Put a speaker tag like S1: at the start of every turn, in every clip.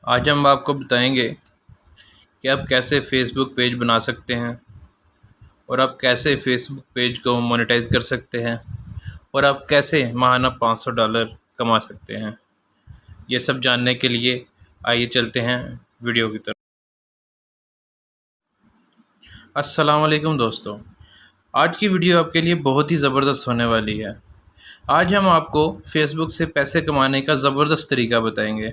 S1: आज हम आपको बताएंगे कि आप कैसे फेसबुक पेज बना सकते हैं और आप कैसे फेसबुक पेज को मोनेटाइज कर सकते हैं और आप कैसे माहाना $500 कमा सकते हैं। ये सब जानने के लिए आइए चलते हैं वीडियो की तरफ। अस्सलाम वालेकुम दोस्तों, आज की वीडियो आपके लिए बहुत ही ज़बरदस्त होने वाली है। आज हम आपको फेसबुक से पैसे कमाने का ज़बरदस्त तरीका बताएंगे।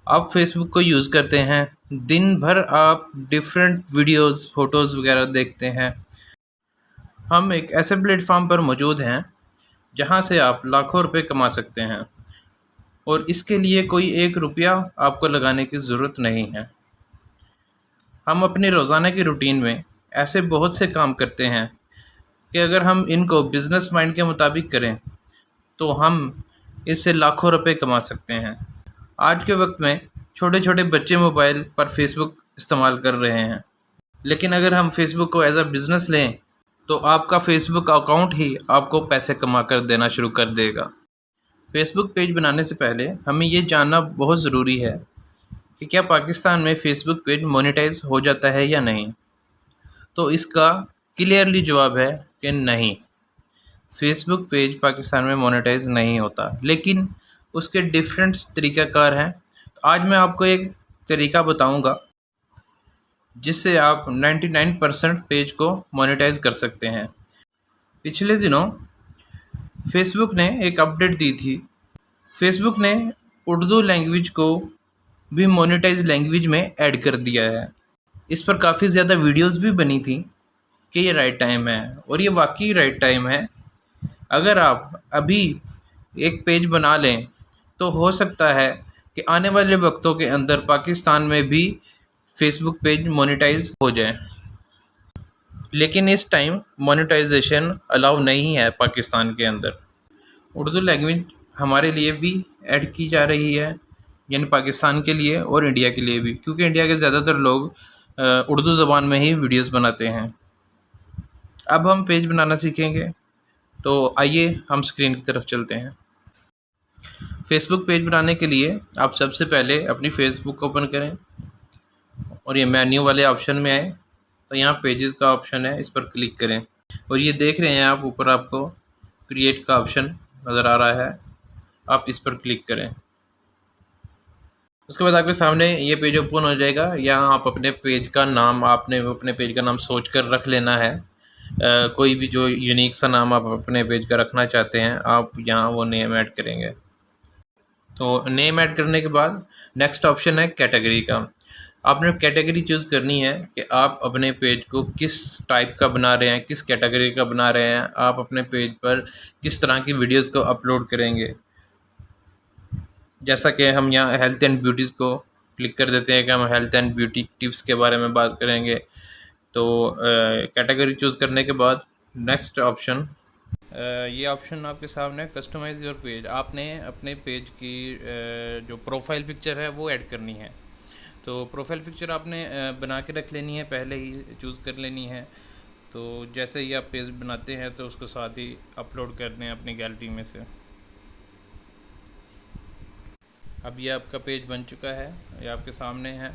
S1: आप फेसबुक को यूज़ करते हैं, दिन भर आप डिफरेंट वीडियोस, फ़ोटोज़ वगैरह देखते हैं। हम एक ऐसे प्लेटफॉर्म पर मौजूद हैं जहां से आप लाखों रुपए कमा सकते हैं और इसके लिए कोई एक रुपया आपको लगाने की ज़रूरत नहीं है। हम अपनी रोज़ाना की रूटीन में ऐसे बहुत से काम करते हैं कि अगर हम इनको बिज़नेस माइंड के मुताबिक करें तो हम इससे लाखों रुपए कमा सकते हैं। आज के वक्त में छोटे छोटे बच्चे मोबाइल पर फेसबुक इस्तेमाल कर रहे हैं, लेकिन अगर हम फेसबुक को एज अ बिज़नेस लें तो आपका फेसबुक अकाउंट ही आपको पैसे कमा कर देना शुरू कर देगा। फेसबुक पेज बनाने से पहले हमें ये जानना बहुत ज़रूरी है कि क्या पाकिस्तान में फेसबुक पेज मोनेटाइज हो जाता है या नहीं। तो इसका क्लियरली जवाब है कि नहीं, फेसबुक पेज पाकिस्तान में मोनेटाइज नहीं होता, लेकिन उसके डिफरेंट तरीक़ाकार हैं। तो आज मैं आपको एक तरीका बताऊंगा जिससे आप 99% पेज को मोनेटाइज कर सकते हैं। पिछले दिनों फेसबुक ने एक अपडेट दी थी। फेसबुक ने उर्दू लैंग्वेज को भी मोनेटाइज लैंग्वेज में ऐड कर दिया है। इस पर काफ़ी ज़्यादा वीडियोस भी बनी थी कि ये राइट टाइम है, और ये वाकई राइट टाइम है। अगर आप अभी एक पेज बना लें तो हो सकता है कि आने वाले वक्तों के अंदर पाकिस्तान में भी फेसबुक पेज मोनेटाइज हो जाए, लेकिन इस टाइम मोनेटाइजेशन अलाउ नहीं है पाकिस्तान के अंदर। उर्दू लैंग्वेज हमारे लिए भी ऐड की जा रही है, यानी पाकिस्तान के लिए और इंडिया के लिए भी, क्योंकि इंडिया के ज़्यादातर लोग उर्दू ज़बान में ही वीडियोस बनाते हैं। अब हम पेज बनाना सीखेंगे, तो आइए हम स्क्रीन की तरफ चलते हैं। फेसबुक पेज बनाने के लिए आप सबसे पहले अपनी फेसबुक ओपन करें और ये मेन्यू वाले ऑप्शन में आए तो यहाँ पेजेस का ऑप्शन है, इस पर क्लिक करें और ये देख रहे हैं आप ऊपर आपको क्रिएट का ऑप्शन नज़र आ रहा है, आप इस पर क्लिक करें। उसके बाद आपके सामने ये पेज ओपन हो जाएगा। यहाँ आप अपने पेज का नाम, आपने अपने पेज का नाम सोच कर रख लेना है। कोई भी जो यूनिक सा नाम आप अपने पेज का रखना चाहते हैं, आप यहाँ वो नेम ऐड करेंगे। तो नेम ऐड करने के बाद नेक्स्ट ऑप्शन है कैटेगरी का। आपने कैटेगरी चूज़ करनी है कि आप अपने पेज को किस टाइप का बना रहे हैं, किस कैटेगरी का बना रहे हैं, आप अपने पेज पर किस तरह की वीडियोस को अपलोड करेंगे। जैसा कि हम यहाँ हेल्थ एंड ब्यूटीज़ को क्लिक कर देते हैं कि हम हेल्थ एंड ब्यूटी टिप्स के बारे में बात करेंगे। तो कैटेगरी चूज़ करने के बाद नेक्स्ट ऑप्शन, ये ऑप्शन आपके सामने कस्टमाइज़ योर पेज। आपने अपने पेज की जो प्रोफाइल पिक्चर है वो ऐड करनी है। तो प्रोफाइल पिक्चर आपने बना के रख लेनी है, पहले ही चूज़ कर लेनी है। तो जैसे ही आप पेज बनाते हैं तो उसको साथ ही अपलोड कर दें अपनी गैलरी में से। अब ये आपका पेज बन चुका है, ये आपके सामने है।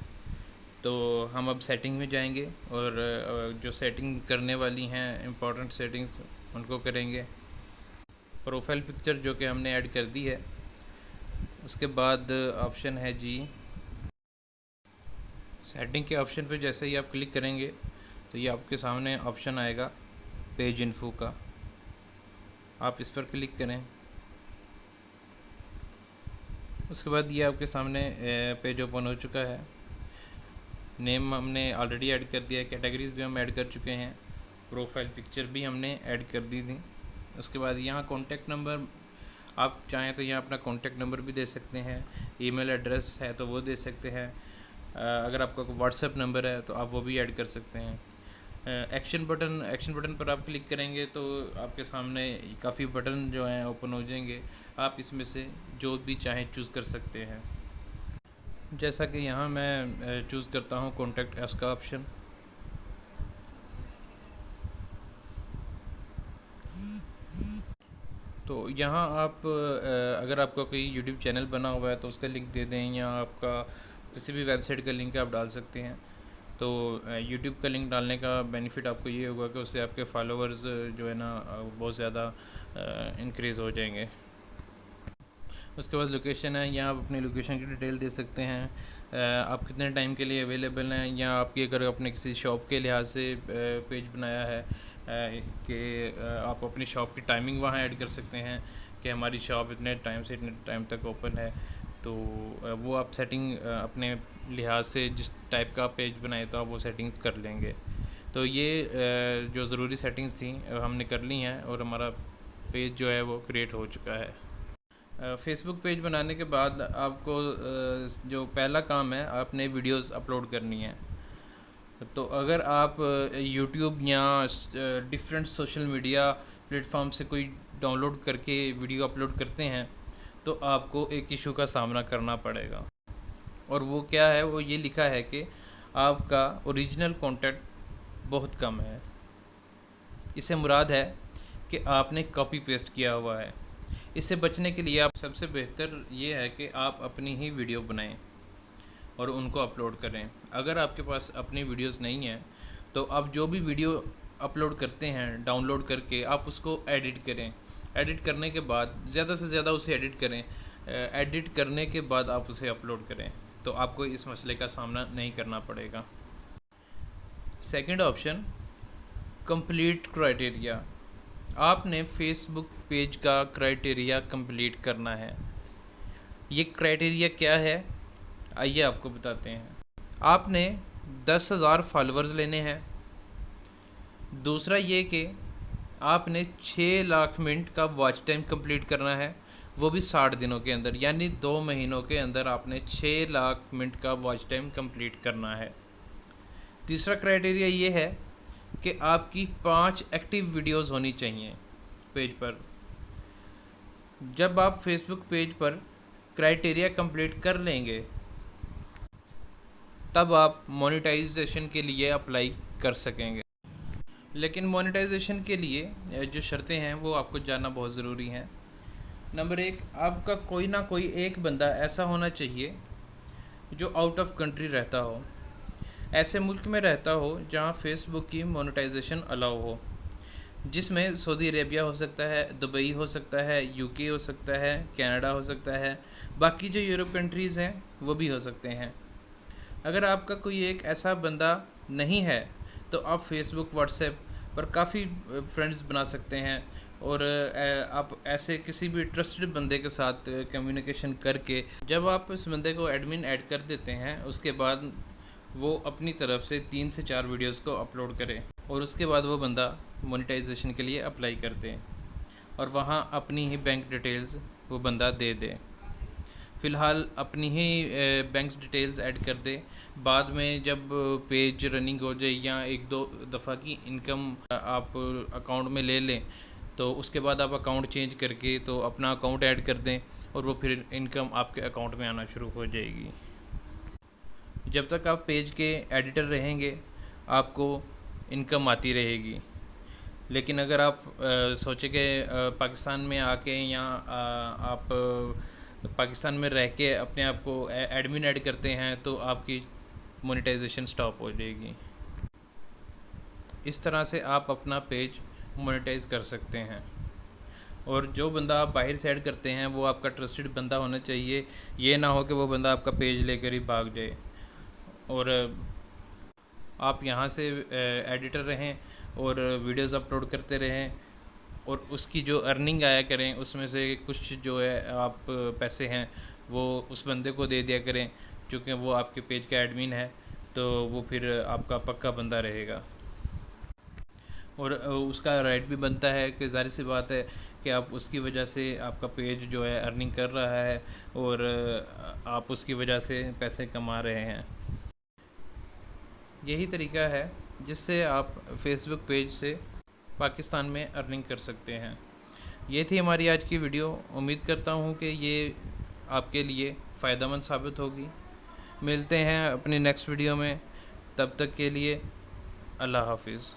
S1: तो हम अब सेटिंग में जाएंगे और जो सेटिंग करने वाली हैं इम्पोर्टेंट सेटिंग्स उनको करेंगे। प्रोफाइल पिक्चर जो कि हमने ऐड कर दी है, उसके बाद ऑप्शन है जी सेटिंग के ऑप्शन पे जैसे ही आप क्लिक करेंगे तो ये आपके सामने ऑप्शन आएगा पेज इन्फो का, आप इस पर क्लिक करें। उसके बाद ये आपके सामने पेज ओपन हो चुका है। नेम हमने ऑलरेडी ऐड कर दिया है, कैटेगरीज़ भी हम ऐड कर चुके हैं, प्रोफाइल पिक्चर भी हमने ऐड कर दी थी। उसके बाद यहाँ कॉन्टैक्ट नंबर, आप चाहें तो यहाँ अपना कॉन्टैक्ट नंबर भी दे सकते हैं, ईमेल एड्रेस है तो वो दे सकते हैं। अगर आपका व्हाट्सएप नंबर है तो आप वो भी ऐड कर सकते हैं। एक्शन बटन पर आप क्लिक करेंगे तो आपके सामने काफ़ी बटन जो हैं ओपन हो जाएंगे। आप इसमें से जो भी चाहें चूज़ कर सकते हैं। जैसा कि यहाँ मैं चूज़ करता हूँ कॉन्टैक्ट अस का ऑप्शन। तो यहाँ आप अगर आपका कोई यूट्यूब चैनल बना हुआ है तो उसका लिंक दे दें, या आपका किसी भी वेबसाइट का लिंक आप डाल सकते हैं। तो यूट्यूब का लिंक डालने का बेनिफिट आपको ये होगा कि उससे आपके फॉलोअर्स जो है ना बहुत ज़्यादा इंक्रीज़ हो जाएंगे। उसके बाद लोकेशन है, यहाँ आप अपनी लोकेशन की डिटेल दे सकते हैं, आप कितने टाइम के लिए अवेलेबल हैं, या आपकी अगर आपने किसी शॉप के लिहाज से पेज बनाया है कि आप अपनी शॉप की टाइमिंग वहाँ ऐड कर सकते हैं कि हमारी शॉप इतने टाइम से इतने टाइम तक ओपन है। तो वो आप सेटिंग अपने लिहाज से जिस टाइप का पेज बनाए तो आप वो सेटिंग्स कर लेंगे। तो ये जो ज़रूरी सेटिंग्स थी हमने कर ली हैं और हमारा पेज जो है वो क्रिएट हो चुका है। फेसबुक पेज बनाने के बाद आपको जो पहला काम है, आपने वीडियोस अपलोड करनी है। तो अगर आप यूट्यूब या डिफरेंट सोशल मीडिया प्लेटफॉर्म से कोई डाउनलोड करके वीडियो अपलोड करते हैं तो आपको एक इशू का सामना करना पड़ेगा, और वो क्या है, वो ये लिखा है कि आपका ओरिजिनल कंटेंट बहुत कम है। इससे मुराद है कि आपने कॉपी पेस्ट किया हुआ है। इससे बचने के लिए आप सबसे बेहतर ये है कि आप अपनी ही वीडियो बनाएं और उनको अपलोड करें। अगर आपके पास अपनी वीडियोस नहीं हैं तो आप जो भी वीडियो अपलोड करते हैं डाउनलोड करके आप उसको एडिट करें। एडिट करने के बाद ज़्यादा से ज़्यादा उसे एडिट करें। एडिट करने के बाद आप उसे अपलोड करें तो आपको इस मसले का सामना नहीं करना पड़ेगा। Second option, complete criteria. आपने फेसबुक पेज का क्राइटेरिया कंप्लीट करना है। ये क्राइटेरिया क्या है, आइए आपको बताते हैं। आपने 10,000 फॉलोअर्स लेने हैं। दूसरा ये कि आपने 6 लाख मिनट का वॉच टाइम कंप्लीट करना है, वो भी 60 दिनों के अंदर, यानी 2 महीनों के अंदर आपने 6 लाख मिनट का वॉच टाइम कंप्लीट करना है। तीसरा क्राइटेरिया ये है कि आपकी 5 एक्टिव वीडियोस होनी चाहिए पेज पर। जब आप फेसबुक पेज पर क्राइटेरिया कंप्लीट कर लेंगे तब आप मोनेटाइजेशन के लिए अप्लाई कर सकेंगे। लेकिन मोनेटाइजेशन के लिए जो शर्तें हैं वो आपको जानना बहुत ज़रूरी है। नंबर 1, आपका कोई ना कोई एक बंदा ऐसा होना चाहिए जो आउट ऑफ कंट्री रहता हो, ऐसे मुल्क में रहता हो जहां फेसबुक की मोनेटाइजेशन अलाउ हो, जिसमें सऊदी अरेबिया हो सकता है, दुबई हो सकता है, यूके हो सकता है, कनाडा हो सकता है, बाकी जो यूरोप कंट्रीज़ हैं वो भी हो सकते हैं। अगर आपका कोई एक ऐसा बंदा नहीं है तो आप फेसबुक व्हाट्सएप पर काफ़ी फ्रेंड्स बना सकते हैं, और आप ऐसे किसी भी ट्रस्टेड बंदे के साथ कम्युनिकेशन करके जब आप इस बंदे को एडमिन ऐड कर देते हैं उसके बाद वो अपनी तरफ से 3 से 4 वीडियोस को अपलोड करे और उसके बाद वो बंदा मोनेटाइजेशन के लिए अप्लाई कर दे और वहाँ अपनी ही बैंक डिटेल्स वो बंदा दे दे। फ़िलहाल अपनी ही बैंक डिटेल्स ऐड कर दे। बाद में जब पेज रनिंग हो जाए या 1-2 दफ़ा की इनकम आप अकाउंट में ले लें तो उसके बाद आप अकाउंट चेंज करके तो अपना अकाउंट ऐड कर दें और वो फिर इनकम आपके अकाउंट में आना शुरू हो जाएगी। जब तक आप पेज के एडिटर रहेंगे आपको इनकम आती रहेगी। लेकिन अगर आप सोचें कि पाकिस्तान में आके या आप पाकिस्तान में रह के अपने आप को एडमिन ऐड करते हैं तो आपकी मोनेटाइजेशन स्टॉप हो जाएगी। इस तरह से आप अपना पेज मोनेटाइज कर सकते हैं। और जो बंदा आप बाहर से ऐड करते हैं वो आपका ट्रस्टेड बंदा होना चाहिए। ये ना हो कि वो बंदा आपका पेज लेकर ही भाग जाए और आप यहाँ से एडिटर रहें और वीडियोस अपलोड करते रहें और उसकी जो अर्निंग आया करें उसमें से कुछ जो है आप पैसे हैं वो उस बंदे को दे दिया करें, क्योंकि वो आपके पेज का एडमिन है तो वो फिर आपका पक्का बंदा रहेगा। और उसका राइट भी बनता है कि ज़ाहिर सी बात है कि आप उसकी वजह से आपका पेज जो है अर्निंग कर रहा है और आप उसकी वजह से पैसे कमा रहे हैं। यही तरीका है जिससे आप फेसबुक पेज से पाकिस्तान में अर्निंग कर सकते हैं। ये थी हमारी आज की वीडियो। उम्मीद करता हूँ कि ये आपके लिए फ़ायदेमंद साबित होगी। मिलते हैं अपनी नेक्स्ट वीडियो में, तब तक के लिए अल्लाह हाफिज़।